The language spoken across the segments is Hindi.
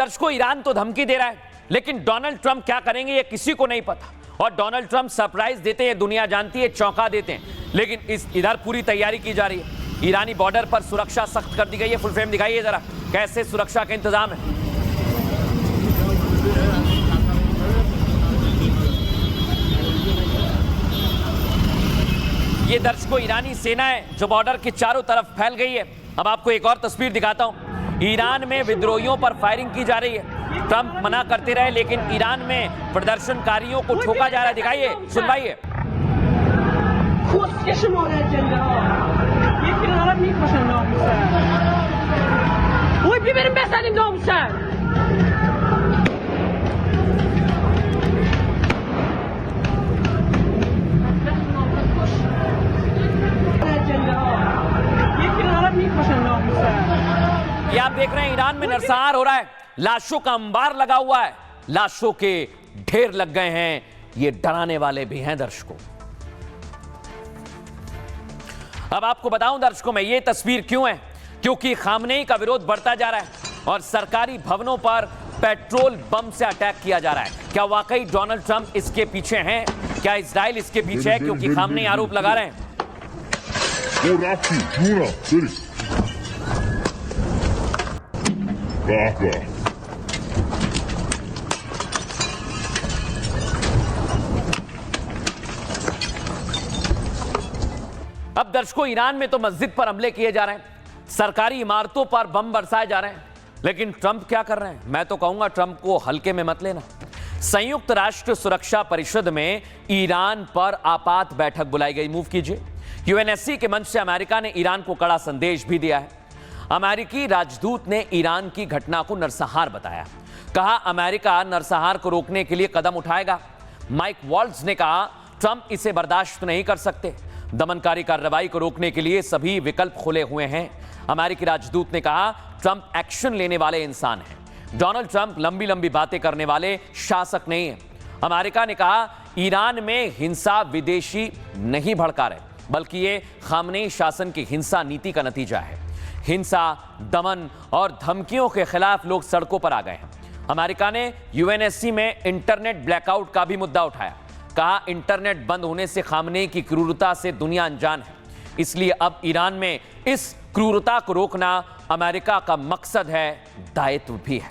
दर्शकों, ईरान तो धमकी दे रहा है, लेकिन डोनाल्ड ट्रंप क्या करेंगे ये किसी को नहीं पता। और डोनाल्ड ट्रंप सरप्राइज देते हैं, दुनिया जानती है, चौंका देते हैं। लेकिन इधर पूरी तैयारी की जा रही है। ईरानी बॉर्डर पर सुरक्षा सख्त कर दी गई है। फुल फ्रेम दिखाइए जरा, कैसे सुरक्षा का इंतजाम है। ये दर्शकों ईरानी सेना है जो बॉर्डर के चारों तरफ फैल गई है। अब आपको एक और तस्वीर दिखाता हूं। ईरान में विद्रोहियों पर फायरिंग की जा रही है। ट्रंप मना करते रहे, लेकिन ईरान में प्रदर्शनकारियों को ठोका जा रहा है। दिखाइए, सुनवाइए। ये आप देख रहे हैं ईरान में नरसंहार हो रहा है। लाशों का अंबार लगा हुआ है, लाशों के ढेर लग गए हैं। ये डराने वाले भी हैं दर्शकों। अब आपको बताऊं दर्शकों, मैं ये तस्वीर क्यों है, क्योंकि खामनेई का विरोध बढ़ता जा रहा है और सरकारी भवनों पर पेट्रोल बम से अटैक किया जा रहा है। क्या वाकई डोनाल्ड ट्रंप इसके पीछे हैं? क्या इजराइल इसके पीछे है? क्योंकि खामनेई आरोप लगा रहे हैं। अब दर्शकों, ईरान में तो मस्जिद पर हमले किए जा रहे हैं, सरकारी इमारतों पर बम बरसाए जा रहे हैं, लेकिन ट्रंप क्या कर रहे हैं? मैं तो कहूंगा ट्रंप को हल्के में मत लेना। संयुक्त राष्ट्र सुरक्षा परिषद में ईरान पर आपात बैठक बुलाई गई। मूव कीजिए। यूएनएससी के मंच से अमेरिका ने ईरान को कड़ा संदेश भी दिया है। अमेरिकी राजदूत ने ईरान की घटना को नरसंहार बताया। कहा अमेरिका नरसंहार को रोकने के लिए कदम उठाएगा। माइक वॉल्ट्ज ने कहा ट्रंप इसे बर्दाश्त नहीं कर सकते। दमनकारी कार्रवाई को रोकने के लिए सभी विकल्प खुले हुए हैं। अमेरिकी राजदूत ने कहा ट्रंप एक्शन लेने वाले इंसान हैं। डोनाल्ड ट्रंप लंबी लंबी बातें करने वाले शासक नहीं है। अमेरिका ने कहा ईरान में हिंसा विदेशी नहीं भड़का रहे, बल्कि ये खामनेई शासन की हिंसा नीति का नतीजा है। हिंसा, दमन और धमकियों के खिलाफ लोग सड़कों पर आ गए हैं। अमेरिका ने यूएनएससी में इंटरनेट ब्लैकआउट का भी मुद्दा उठाया। कहा इंटरनेट बंद होने से खामनेई की क्रूरता से दुनिया अनजान है, इसलिए अब ईरान में इस क्रूरता को रोकना अमेरिका का मकसद है, दायित्व भी है।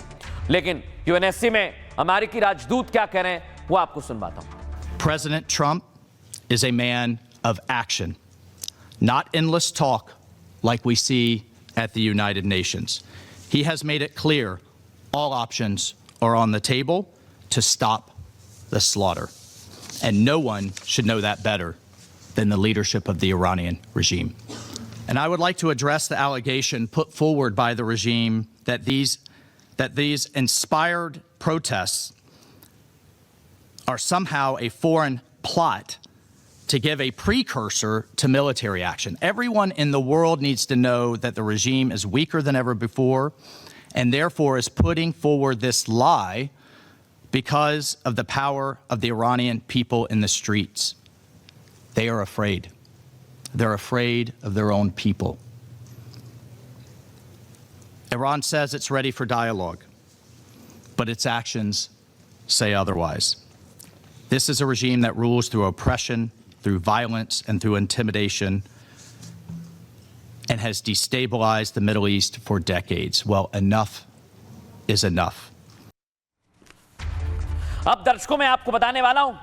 लेकिन यूएनएससी में अमेरिकी राजदूत क्या कह रहे हैं वो आपको सुनवाता हूं। President Trump is a man of action, not endless talk like we see at the United Nations. He has made it clear all options are on the table to stop the slaughter. And no one should know that better than the leadership of the Iranian regime. And I would like to address the allegation put forward by the regime that these inspired protests are somehow a foreign plot to give a precursor to military action. Everyone in the world needs to know that the regime is weaker than ever before and therefore is putting forward this lie because of the power of the Iranian people in the streets. They are afraid. They're afraid of their own people. Iran says it's ready for dialogue, but its actions say otherwise. This is a regime that rules through oppression, through violence, and through intimidation, and has destabilized the Middle East for decades. Well, enough is enough. अब दर्शकों मैं आपको बताने वाला हूं,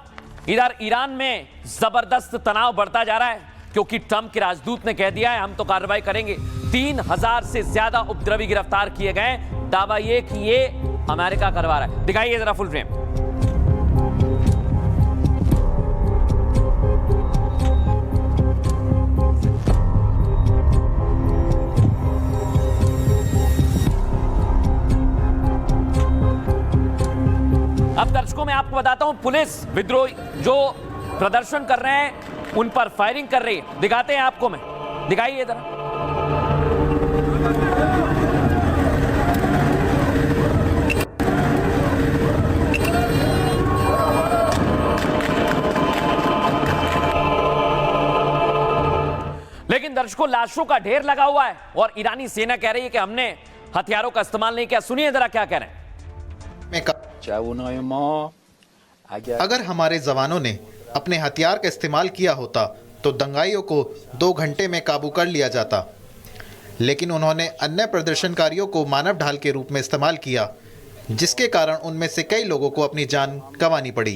इधर ईरान में जबरदस्त तनाव बढ़ता जा रहा है, क्योंकि ट्रंप के राजदूत ने कह दिया है हम तो कार्रवाई करेंगे। 3000 से ज्यादा उपद्रवी गिरफ्तार किए गए। दावा ये कि ये अमेरिका करवा रहा है। दिखाइए जरा फुल फ्रेम। अब दर्शकों मैं आपको बताता हूं, पुलिस विद्रोही जो प्रदर्शन कर रहे हैं उन पर फायरिंग कर रही है। दिखाते हैं आपको, मैं दिखाइए जरा। लेकिन दर्शकों लाशों का ढेर लगा हुआ है और ईरानी सेना कह रही है कि हमने हथियारों का इस्तेमाल नहीं किया। सुनिए जरा क्या कह रहे हैं। में अगर हमारे जवानों ने अपने हथियार का इस्तेमाल किया होता तो दंगाइयों को 2 घंटे में काबू कर लिया जाता, लेकिन उन्होंने अन्य प्रदर्शनकारियों को मानव ढाल के रूप में इस्तेमाल किया, जिसके कारण उनमें से कई लोगों को अपनी जान गंवानी पड़ी।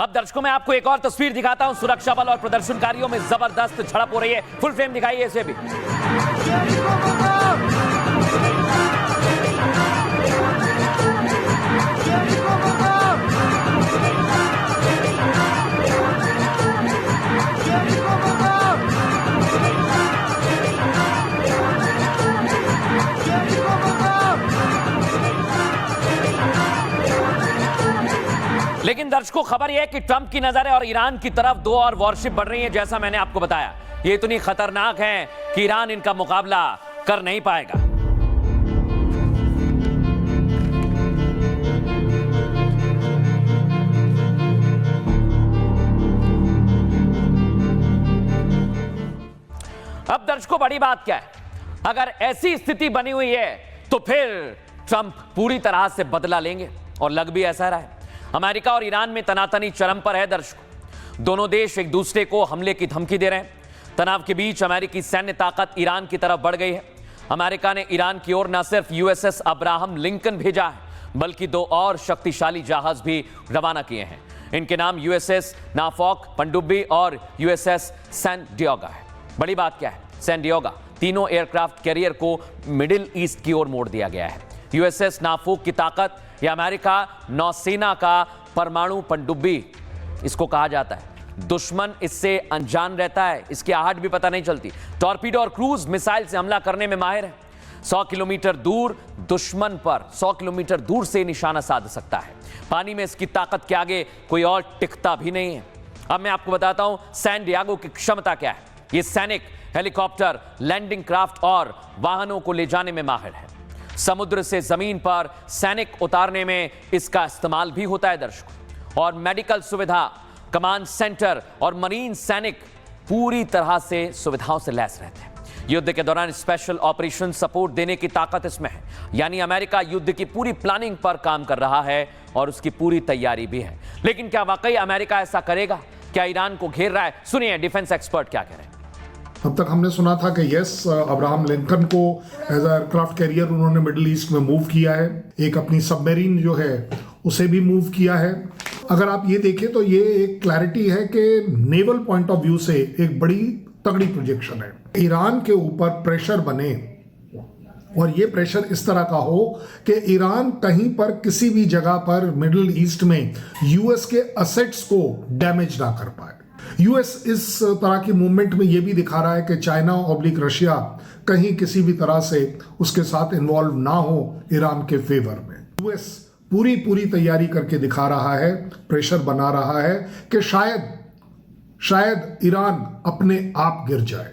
अब दर्शकों मैं आपको एक और तस्वीर दिखाता हूं। सुरक्षा बल और प्रदर्शनकारियों में जबरदस्त झड़प हो रही है। फुल फ्रेम दिखाइए इसे भी। लेकिन दर्शकों खबर यह है कि ट्रंप की नजर है और ईरान की तरफ 2 और वॉरशिप बढ़ रही है। जैसा मैंने आपको बताया, ये इतनी खतरनाक है कि ईरान इनका मुकाबला कर नहीं पाएगा। अब दर्शकों बड़ी बात क्या है, अगर ऐसी स्थिति बनी हुई है तो फिर ट्रंप पूरी तरह से बदला लेंगे और लग भी ऐसा रहा है। अमेरिका और ईरान में तनातनी चरम पर है दर्शकों। दोनों देश एक दूसरे को हमले की धमकी दे रहे हैं। तनाव के बीच अमेरिकी सैन्य ताकत ईरान की तरफ बढ़ गई है। अमेरिका ने ईरान की ओर न सिर्फ यूएसएस अब्राहम लिंकन भेजा है, बल्कि 2 और शक्तिशाली जहाज भी रवाना किए हैं। इनके नाम यूएसएस नाफोक पनडुब्बी और यूएसएस सैन डिएगो है। बड़ी बात क्या है, सैन डिएगो तीनों एयरक्राफ्ट कैरियर को मिडिल ईस्ट की ओर मोड़ दिया गया है। यूएसएस नाफोक की ताकत यह अमेरिका नौसेना का परमाणु पनडुब्बी इसको कहा जाता है। दुश्मन इससे अनजान रहता है, इसकी आहट भी पता नहीं चलती। टॉर्पीडो और क्रूज मिसाइल से हमला करने में माहिर है। 100 किलोमीटर दूर दुश्मन पर 100 किलोमीटर दूर से निशाना साध सकता है। पानी में इसकी ताकत के आगे कोई और टिकता भी नहीं है। अब मैं आपको बताता हूं सैन डिएगो की क्षमता क्या है। ये सैनिक हेलीकॉप्टर, लैंडिंग क्राफ्ट और वाहनों को ले जाने में माहिर है। समुद्र से जमीन पर सैनिक उतारने में इसका इस्तेमाल भी होता है दर्शकों। और मेडिकल सुविधा, कमांड सेंटर और मरीन सैनिक पूरी तरह से सुविधाओं से लैस रहते हैं। युद्ध के दौरान स्पेशल ऑपरेशन सपोर्ट देने की ताकत इसमें है। यानी अमेरिका युद्ध की पूरी प्लानिंग पर काम कर रहा है और उसकी पूरी तैयारी भी है। लेकिन क्या वाकई अमेरिका ऐसा करेगा? क्या ईरान को घेर रहा है? सुनिए डिफेंस एक्सपर्ट क्या कह रहे हैं। अब तक हमने सुना था कि यस, अब्राहम लिंकन को एज अ एयरक्राफ्ट कैरियर उन्होंने मिडिल ईस्ट में मूव किया है। एक अपनी सबमरीन जो है उसे भी मूव किया है। अगर आप ये देखें तो ये एक क्लैरिटी है कि नेवल पॉइंट ऑफ व्यू से एक बड़ी तगड़ी प्रोजेक्शन है। ईरान के ऊपर प्रेशर बने और ये प्रेशर इस तरह का हो कि ईरान कहीं पर किसी भी जगह पर मिडिल ईस्ट में यूएस के असेट्स को डैमेज ना कर पाए। यूएस इस तरह की मूवमेंट में यह भी दिखा रहा है कि चाइना ऑब्लिक रशिया कहीं किसी भी तरह से उसके साथ इन्वॉल्व ना हो ईरान के फेवर में। यूएस पूरी तैयारी करके दिखा रहा है, प्रेशर बना रहा है कि शायद ईरान अपने आप गिर जाए।